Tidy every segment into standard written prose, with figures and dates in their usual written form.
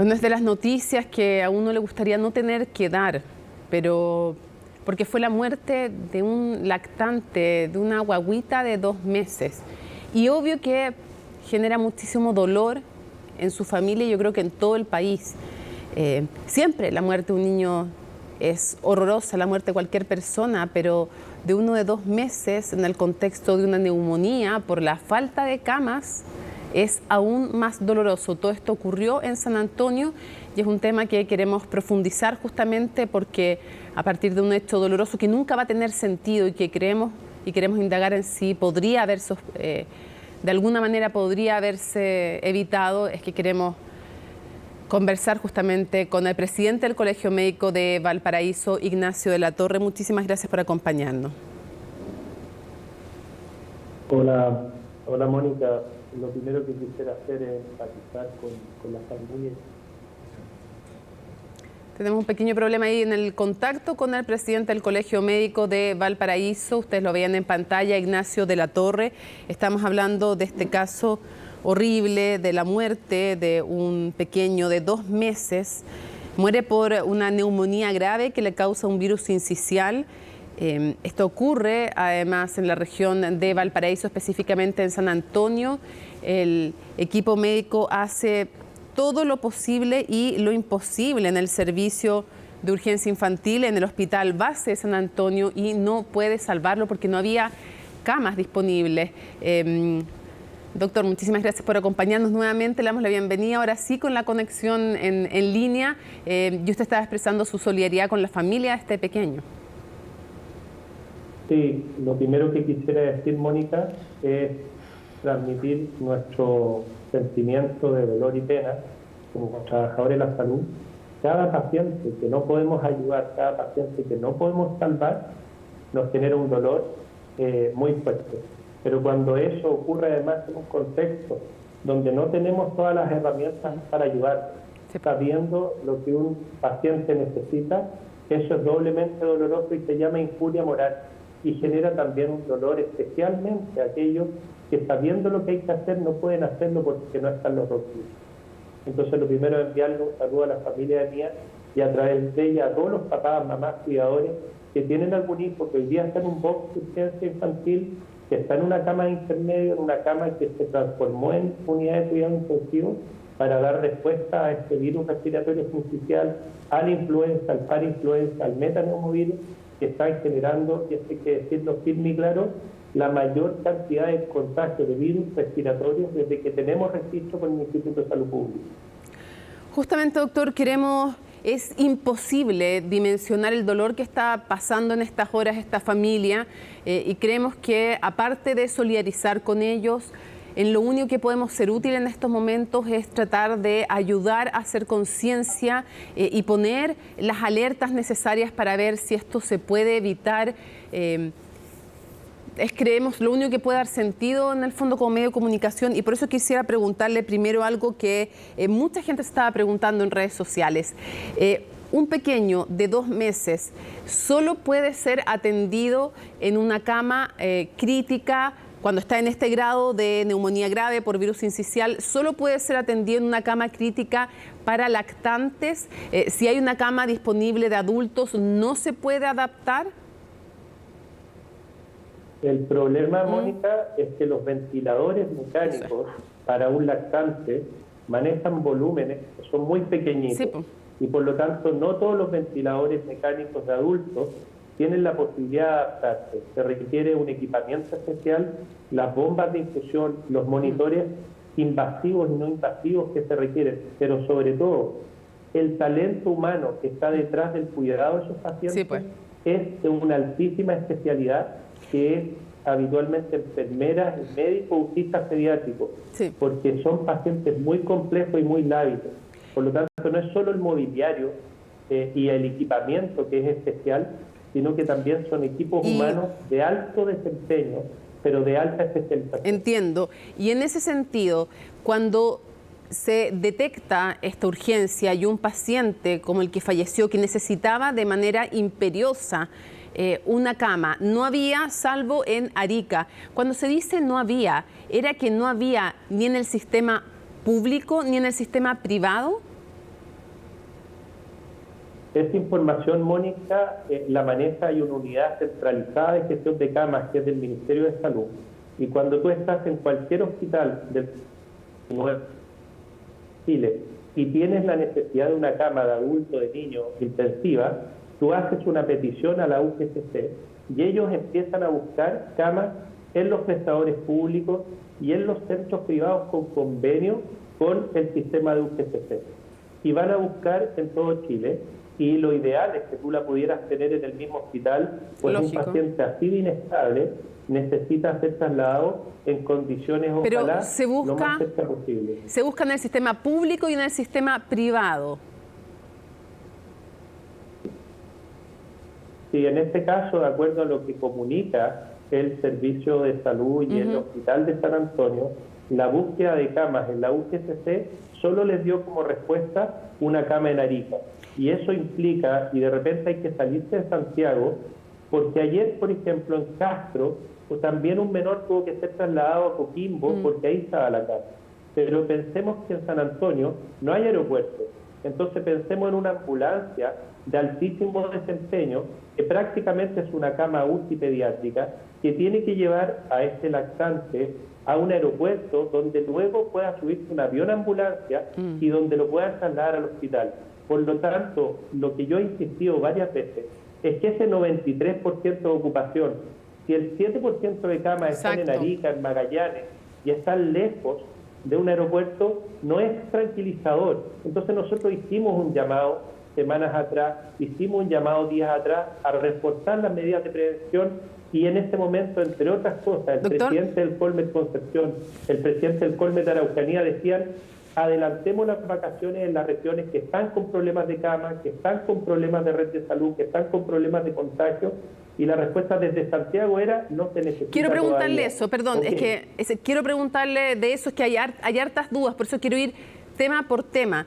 Bueno, es de las noticias que a uno le gustaría no tener que dar, pero porque fue la muerte de un lactante, de una guagüita de 2 meses. Y obvio que genera muchísimo dolor en su familia y yo creo que en todo el país. Siempre la muerte de un niño es horrorosa, la muerte de cualquier persona, pero de uno de 2 meses en el contexto de una neumonía por la falta de camas es aún más doloroso. Todo esto ocurrió en San Antonio y es un tema que queremos profundizar justamente porque a partir de un hecho doloroso que nunca va a tener sentido y que queremos indagar en si podría haberse, de alguna manera podría haberse evitado, es que queremos conversar justamente con el presidente del Colegio Médico de Valparaíso, Ignacio de la Torre. Muchísimas gracias por acompañarnos. Hola Mónica. Lo primero que quisiera hacer es empatizar con la familia. Tenemos un pequeño problema ahí en el contacto con el presidente del Colegio Médico de Valparaíso. Ustedes lo veían en pantalla, Ignacio de la Torre. Estamos hablando de este caso horrible de la muerte de un pequeño de 2 meses. Muere por una neumonía grave que le causa un virus sincicial. Esto ocurre además en la región de Valparaíso, específicamente en San Antonio. El equipo médico hace todo lo posible y lo imposible en el servicio de urgencia infantil en el Hospital Base de San Antonio y no puede salvarlo porque no había camas disponibles. Doctor, muchísimas gracias por acompañarnos nuevamente. Le damos la bienvenida ahora sí con la conexión en línea. Y usted estaba expresando su solidaridad con la familia de este pequeño. Sí, lo primero que quisiera decir, Mónica, es transmitir nuestro sentimiento de dolor y pena como trabajadores de la salud. Cada paciente que no podemos ayudar, cada paciente que no podemos salvar, nos genera un dolor muy fuerte. Pero cuando eso ocurre además en un contexto donde no tenemos todas las herramientas para ayudar, sabiendo lo que un paciente necesita, eso es doblemente doloroso y se llama injuria moral. Y genera también un dolor, especialmente a aquellos que sabiendo lo que hay que hacer no pueden hacerlo porque no están los recursos. Entonces lo primero es enviarle un saludo a la familia de Mía y a través de ella a todos los papás, mamás, cuidadores que tienen algún hijo que hoy día está en un box de urgencia infantil, que está en una cama de intermedio, en una cama que se transformó en unidad de cuidado intensivo para dar respuesta a este virus respiratorio sincicial, a la influenza, al parainfluenza, al metaneumovirus, que están generando, y esto hay que decirlo firme y claro, la mayor cantidad de contagios de virus respiratorios desde que tenemos registro con el Instituto de Salud Pública. Justamente, doctor, es imposible dimensionar el dolor que está pasando en estas horas esta familia y creemos que aparte de solidarizar con ellos, en lo único que podemos ser útil en estos momentos es tratar de ayudar a hacer conciencia y poner las alertas necesarias para ver si esto se puede evitar. Creemos lo único que puede dar sentido en el fondo como medio de comunicación y por eso quisiera preguntarle primero algo que mucha gente se estaba preguntando en redes sociales. Un pequeño de 2 meses solo puede ser atendido en una cama crítica. Cuando está en este grado de neumonía grave por virus sincicial, solo puede ser atendido en una cama crítica para lactantes. Si hay una cama disponible de adultos, ¿no se puede adaptar? El problema, Mónica, es que los ventiladores mecánicos para un lactante manejan volúmenes que son muy pequeñitos. Sí, y por lo tanto no todos los ventiladores mecánicos de adultos tienen la posibilidad de adaptarse. Se requiere un equipamiento especial, las bombas de infusión, los monitores invasivos y no invasivos que se requieren, pero sobre todo el talento humano que está detrás del cuidado de esos pacientes es de una altísima especialidad que es habitualmente enfermeras, médicos, autistas pediátricos, porque son pacientes muy complejos y muy lábiles. Por lo tanto, no es solo el mobiliario y el equipamiento que es especial, sino que también son equipos humanos de alto desempeño, pero de alta especialización. Entiendo. Y en ese sentido, cuando se detecta esta urgencia y un paciente como el que falleció, que necesitaba de manera imperiosa una cama, no había, salvo en Arica. Cuando se dice no había, ¿era que no había ni en el sistema público ni en el sistema privado? Esa información, Mónica, la maneja hay una unidad centralizada de gestión de camas que es del Ministerio de Salud. Y cuando tú estás en cualquier hospital del Chile y tienes la necesidad de una cama de adulto, de niño, intensiva, tú haces una petición a la UGCC y ellos empiezan a buscar camas en los prestadores públicos y en los centros privados con convenio con el sistema de UGCC. Y van a buscar en todo Chile, y lo ideal es que tú la pudieras tener en el mismo hospital, pues un paciente así de inestable necesita ser trasladado en condiciones, ojalá, lo más cerca posible. Se busca en el sistema público y en el sistema privado. Sí, en este caso, de acuerdo a lo que comunica el Servicio de Salud y el Hospital de San Antonio, la búsqueda de camas en la UGCC solo les dio como respuesta una cama en Arica. Y eso implica, y de repente hay que salirse de Santiago, porque ayer, por ejemplo, en Castro, pues también un menor tuvo que ser trasladado a Coquimbo porque ahí estaba la casa. Pero pensemos que en San Antonio no hay aeropuerto. Entonces pensemos en una ambulancia de altísimo desempeño, que prácticamente es una cama UCI pediátrica, que tiene que llevar a este lactante a un aeropuerto donde luego pueda subirse un avión ambulancia y donde lo puedan trasladar al hospital. Por lo tanto, lo que yo he insistido varias veces es que ese 93% de ocupación, si el 7% de camas están en Arica, en Magallanes, y están lejos de un aeropuerto, no es tranquilizador. Entonces nosotros hicimos un llamado semanas atrás, hicimos un llamado días atrás a reforzar las medidas de prevención, y en este momento, entre otras cosas, el presidente del Colmet Concepción, el presidente del Colmet Araucanía decían: adelantemos las vacaciones en las regiones que están con problemas de cama, que están con problemas de red de salud, que están con problemas de contagio, y la respuesta desde Santiago era: no se necesita. Quiero preguntarle todavía. Eso, perdón, es que quiero preguntarle de eso, es que hay hartas dudas, por eso quiero ir tema por tema.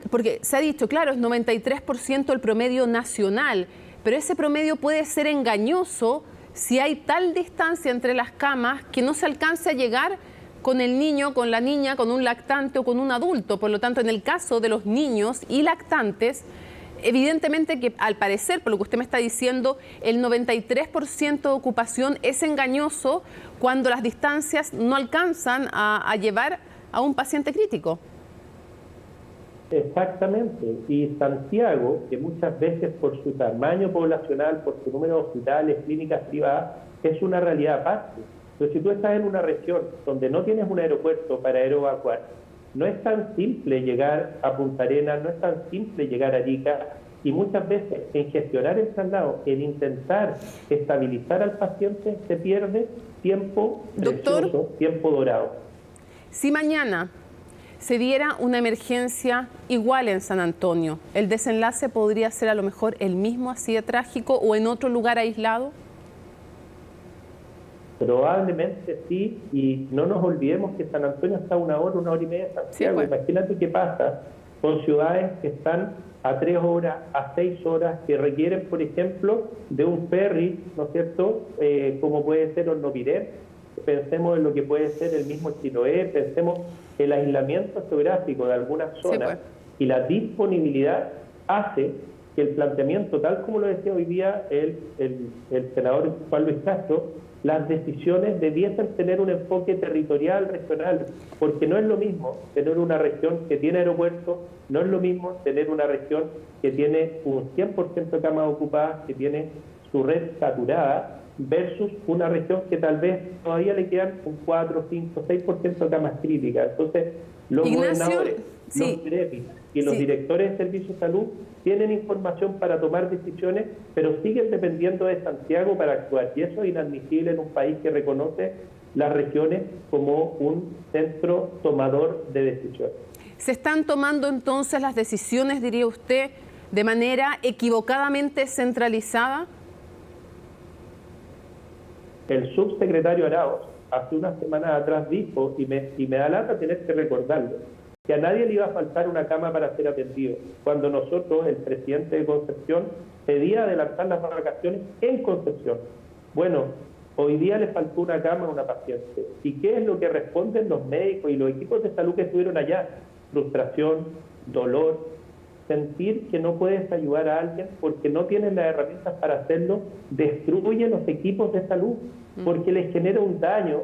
Porque se ha dicho, claro, es 93% el promedio nacional, pero ese promedio puede ser engañoso si hay tal distancia entre las camas que no se alcance a llegar con el niño, con la niña, con un lactante o con un adulto. Por lo tanto, en el caso de los niños y lactantes, evidentemente que al parecer, por lo que usted me está diciendo, el 93% de ocupación es engañoso cuando las distancias no alcanzan a llevar a un paciente crítico. Exactamente, y Santiago, que muchas veces por su tamaño poblacional, por su número de hospitales, clínicas privadas, es una realidad aparte. Pero si tú estás en una región donde no tienes un aeropuerto para aeroevacuar, no es tan simple llegar a Punta Arenas, no es tan simple llegar a Arica, y muchas veces en gestionar el traslado, en intentar estabilizar al paciente, se pierde tiempo precioso, tiempo dorado. Si mañana se diera una emergencia igual en San Antonio, ¿el desenlace podría ser a lo mejor el mismo, así de trágico, o en otro lugar aislado? Probablemente sí, y no nos olvidemos que San Antonio está a 1 hora, 1 hora y media de Santiago. Sí, pues. Imagínate qué pasa con ciudades que están a 3 horas, a 6 horas, que requieren, por ejemplo, de un ferry, ¿no es cierto?, como puede ser Hornopiren. Pensemos en lo que puede ser el mismo Chiloé, pensemos el aislamiento geográfico de algunas zonas, sí, pues. Y la disponibilidad hace que el planteamiento, tal como lo decía hoy día el senador Juan Luis Castro, las decisiones debiesen tener un enfoque territorial, regional, porque no es lo mismo tener una región que tiene aeropuerto, no es lo mismo tener una región que tiene un 100% de camas ocupadas, que tiene su red saturada, versus una región que tal vez todavía le quedan un 4, 5, 6% de camas críticas. Entonces, los gobernadores, los gremios y los directores de servicios de salud tienen información para tomar decisiones, pero siguen dependiendo de Santiago para actuar. Y eso es inadmisible en un país que reconoce las regiones como un centro tomador de decisiones. ¿Se están tomando entonces las decisiones, diría usted, de manera equivocadamente centralizada? El subsecretario Arauz hace unas semanas atrás dijo, y me da lata tener que recordarlo, que a nadie le iba a faltar una cama para ser atendido, cuando nosotros, el presidente de Concepción, pedía adelantar las vacaciones en Concepción. Bueno, hoy día le faltó una cama a una paciente. ¿Y qué es lo que responden los médicos y los equipos de salud que estuvieron allá? Frustración, dolor, sentir que no puedes ayudar a alguien porque no tienes las herramientas para hacerlo, destruye los equipos de salud, porque les genera un daño.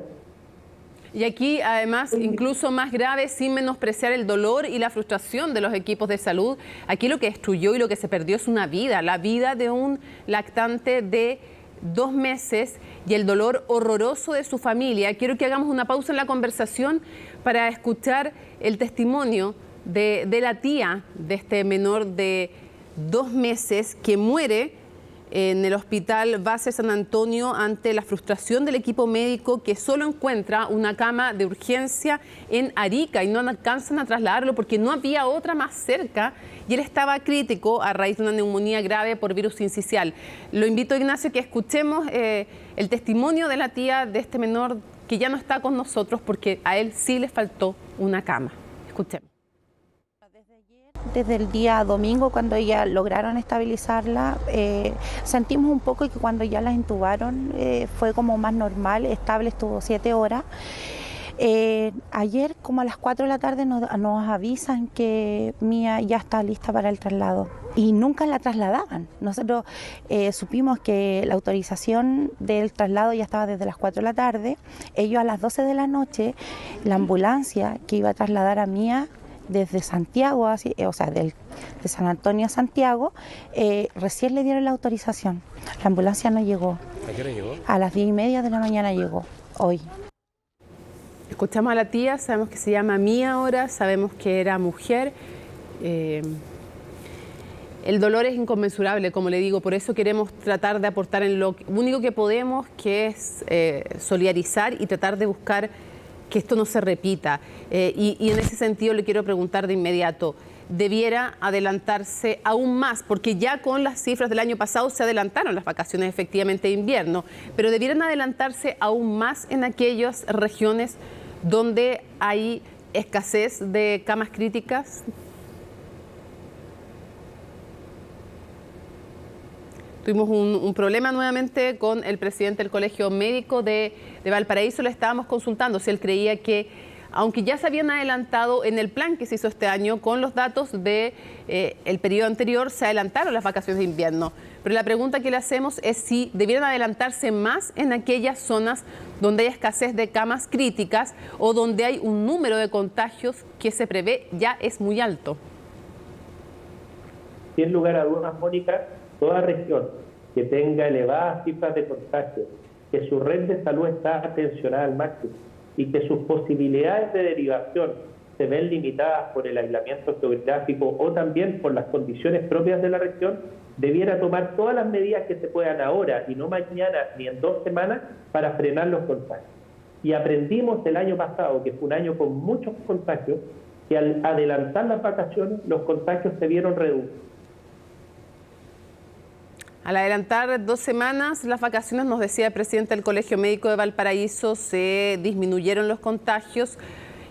Y aquí, además, incluso más grave, sin menospreciar el dolor y la frustración de los equipos de salud, aquí lo que destruyó y lo que se perdió es una vida, la vida de un lactante de 2 meses y el dolor horroroso de su familia. Quiero que hagamos una pausa en la conversación para escuchar el testimonio de la tía de este menor de 2 meses que muere en el Hospital Base San Antonio ante la frustración del equipo médico que solo encuentra una cama de urgencia en Arica y no alcanzan a trasladarlo porque no había otra más cerca y él estaba crítico a raíz de una neumonía grave por virus sincicial. Lo invito, Ignacio, que escuchemos el testimonio de la tía de este menor que ya no está con nosotros porque a él sí le faltó una cama. Escuchemos. Desde el día domingo, cuando ya lograron estabilizarla, sentimos un poco que cuando ya la intubaron fue como más normal, estable, estuvo 7 horas. Ayer, como a las 4 de la tarde, nos avisan que Mía ya está lista para el traslado y nunca la trasladaban. Nosotros supimos que la autorización del traslado ya estaba desde las 4 de la tarde. Ellos a las 12 de la noche, la ambulancia que iba a trasladar a Mía desde Santiago, o sea, de San Antonio a Santiago, recién le dieron la autorización. La ambulancia no llegó. ¿A qué hora llegó? A las 10:30 de la mañana llegó, hoy. Escuchamos a la tía, sabemos que se llama Mía ahora, sabemos que era mujer. El dolor es inconmensurable, como le digo, por eso queremos tratar de aportar en lo único que podemos, que es solidarizar y tratar de buscar que esto no se repita. Y en ese sentido le quiero preguntar de inmediato, ¿debiera adelantarse aún más? Porque ya con las cifras del año pasado se adelantaron las vacaciones efectivamente de invierno, pero ¿debieran adelantarse aún más en aquellas regiones donde hay escasez de camas críticas? Tuvimos un problema nuevamente con el presidente del Colegio Médico de Valparaíso. Le estábamos consultando si él creía que, aunque ya se habían adelantado en el plan que se hizo este año con los datos del periodo anterior, se adelantaron las vacaciones de invierno. Pero la pregunta que le hacemos es si debieran adelantarse más en aquellas zonas donde hay escasez de camas críticas o donde hay un número de contagios que se prevé ya es muy alto. Sin lugar a dudas, Mónica, toda región que tenga elevadas cifras de contagio, que su red de salud está tensionada al máximo y que sus posibilidades de derivación se ven limitadas por el aislamiento geográfico o también por las condiciones propias de la región, debiera tomar todas las medidas que se puedan ahora y no mañana ni en 2 semanas para frenar los contagios. Y aprendimos el año pasado, que fue un año con muchos contagios, que al adelantar las vacaciones los contagios se vieron reducidos. Al adelantar 2 semanas las vacaciones, nos decía el presidente del Colegio Médico de Valparaíso, se disminuyeron los contagios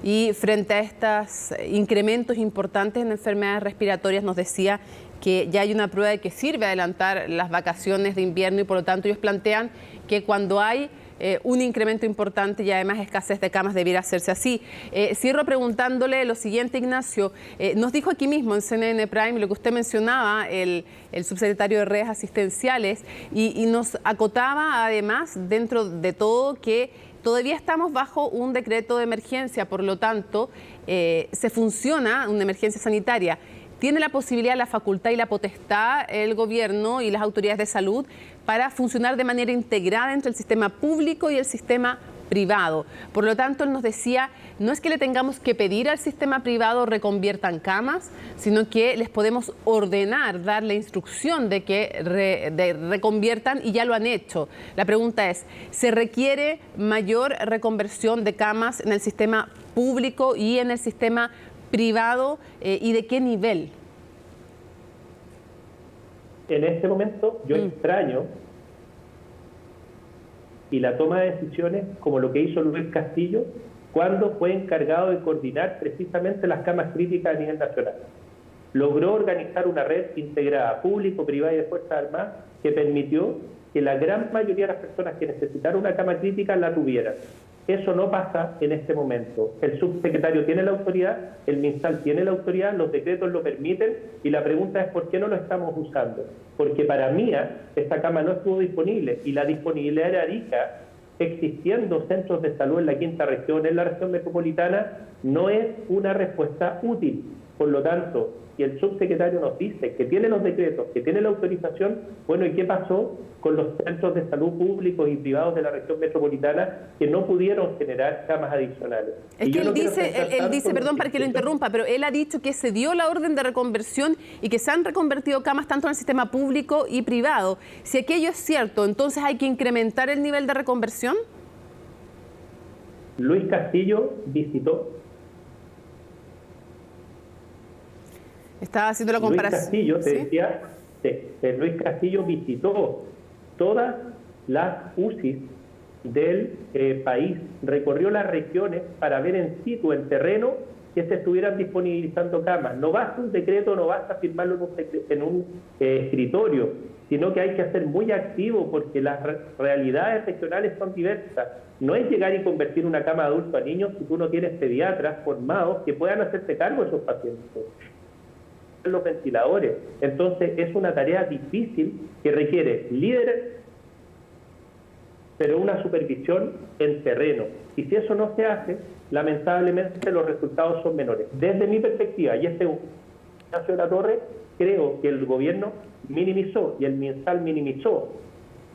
y frente a estos incrementos importantes en enfermedades respiratorias nos decía que ya hay una prueba de que sirve adelantar las vacaciones de invierno y por lo tanto ellos plantean que cuando hay un incremento importante y además escasez de camas debiera hacerse así. Cierro preguntándole lo siguiente, Ignacio. Nos dijo aquí mismo en CNN Prime lo que usted mencionaba, el subsecretario de redes asistenciales, y nos acotaba además dentro de todo que todavía estamos bajo un decreto de emergencia, por lo tanto se funciona una emergencia sanitaria. ¿Tiene la posibilidad, la facultad y la potestad el gobierno y las autoridades de salud para funcionar de manera integrada entre el sistema público y el sistema privado? Por lo tanto, él nos decía, no es que le tengamos que pedir al sistema privado reconviertan camas, sino que les podemos ordenar, darle instrucción de que reconviertan y ya lo han hecho. La pregunta es, ¿se requiere mayor reconversión de camas en el sistema público y en el sistema privado y de qué nivel? En este momento yo extraño y la toma de decisiones como lo que hizo Luis Castillo cuando fue encargado de coordinar precisamente las camas críticas a nivel nacional. Logró organizar una red integrada público, privada y de Fuerzas Armadas que permitió que la gran mayoría de las personas que necesitaron una cama crítica la tuvieran. Eso no pasa en este momento. El subsecretario tiene la autoridad, el MinSal tiene la autoridad, los decretos lo permiten, y la pregunta es ¿por qué no lo estamos usando? Porque para MIA esta cama no estuvo disponible, y la disponibilidad era Arica, existiendo centros de salud en la quinta región, en la región metropolitana, no es una respuesta útil. Por lo tanto, si el subsecretario nos dice que tiene los decretos, que tiene la autorización, bueno, ¿y qué pasó con los centros de salud públicos y privados de la región metropolitana que no pudieron generar camas adicionales? Es que él dice, perdón para que lo interrumpa, pero él ha dicho que se dio la orden de reconversión y que se han reconvertido camas tanto en el sistema público y privado. Si aquello es cierto, entonces hay que incrementar el nivel de reconversión. Luis Castillo visitó. Estaba haciendo la comparación. Luis Castillo, te decía, Luis Castillo visitó todas las UCIs del país, recorrió las regiones para ver en situ, en terreno, que se estuvieran disponibilizando camas. No basta un decreto, no basta firmarlo en un escritorio, sino que hay que ser muy activo porque las realidades regionales son diversas. No es llegar y convertir una cama de adulto a niños si tú no tienes pediatras formados que puedan hacerse cargo de esos pacientes. Los ventiladores. Entonces es una tarea difícil que requiere líderes, pero una supervisión en terreno. Y si eso no se hace, lamentablemente los resultados son menores. Desde mi perspectiva, y Ignacio La Torre, creo que el gobierno minimizó y el MinSal minimizó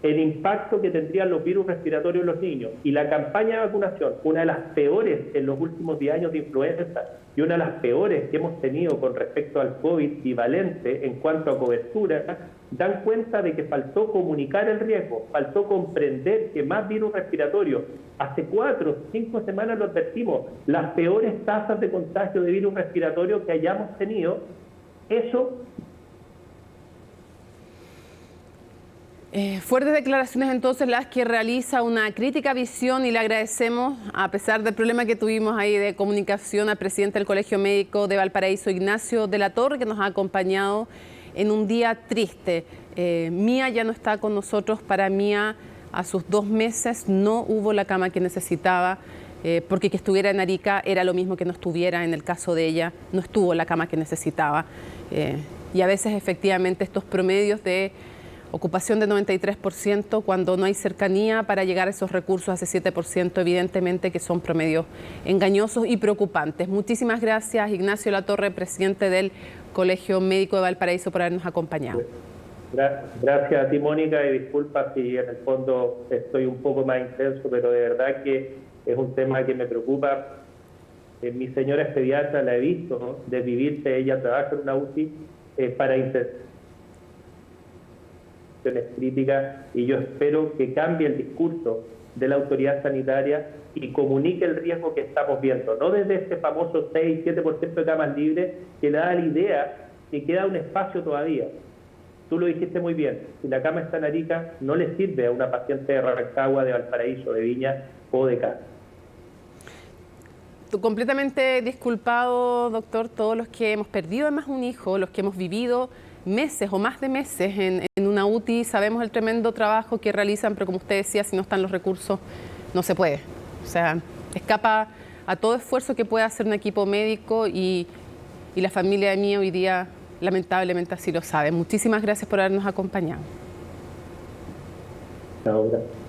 el impacto que tendrían los virus respiratorios en los niños. Y la campaña de vacunación, una de las peores en los últimos 10 años de influenza y una de las peores que hemos tenido con respecto al COVID bivalente en cuanto a cobertura, dan cuenta de que faltó comunicar el riesgo, faltó comprender que más virus respiratorios. Hace 4 o 5 semanas lo advertimos, las peores tasas de contagio de virus respiratorio que hayamos tenido. Eso... Fuertes declaraciones entonces las que realiza una crítica visión, y le agradecemos, a pesar del problema que tuvimos ahí de comunicación, al presidente del Colegio Médico de Valparaíso, Ignacio de la Torre, que nos ha acompañado en un día triste. Mía ya no está con nosotros. Para Mía, a sus 2 meses no hubo la cama que necesitaba, porque que estuviera en Arica era lo mismo que no estuviera. En el caso de ella, no estuvo la cama que necesitaba. Y a veces efectivamente estos promedios de ocupación de 93%, cuando no hay cercanía para llegar a esos recursos, a ese 7%, evidentemente que son promedios engañosos y preocupantes. Muchísimas gracias, Ignacio La Torre, presidente del Colegio Médico de Valparaíso, por habernos acompañado. Gracias a ti, Mónica, y disculpa si en el fondo estoy un poco más intenso, pero de verdad que es un tema que me preocupa. Mi señora es pediatra, la he visto, ¿no?, desvivirse. Ella trabaja en una UCI para intentar críticas, y yo espero que cambie el discurso de la autoridad sanitaria y comunique el riesgo que estamos viendo, no desde ese famoso 6-7% de camas libres que le da la idea que queda un espacio todavía. Tú lo dijiste muy bien, si la cama está en Arica, no le sirve a una paciente de Rancagua, de Valparaíso, de Viña o de Cali. Completamente disculpado, doctor, todos los que hemos perdido además un hijo, los que hemos vivido meses o más de meses en una UTI, sabemos el tremendo trabajo que realizan, pero como usted decía, si no están los recursos, no se puede. O sea, escapa a todo esfuerzo que pueda hacer un equipo médico, y la familia de Mía hoy día lamentablemente así lo sabe. Muchísimas gracias por habernos acompañado. Chao, gracias.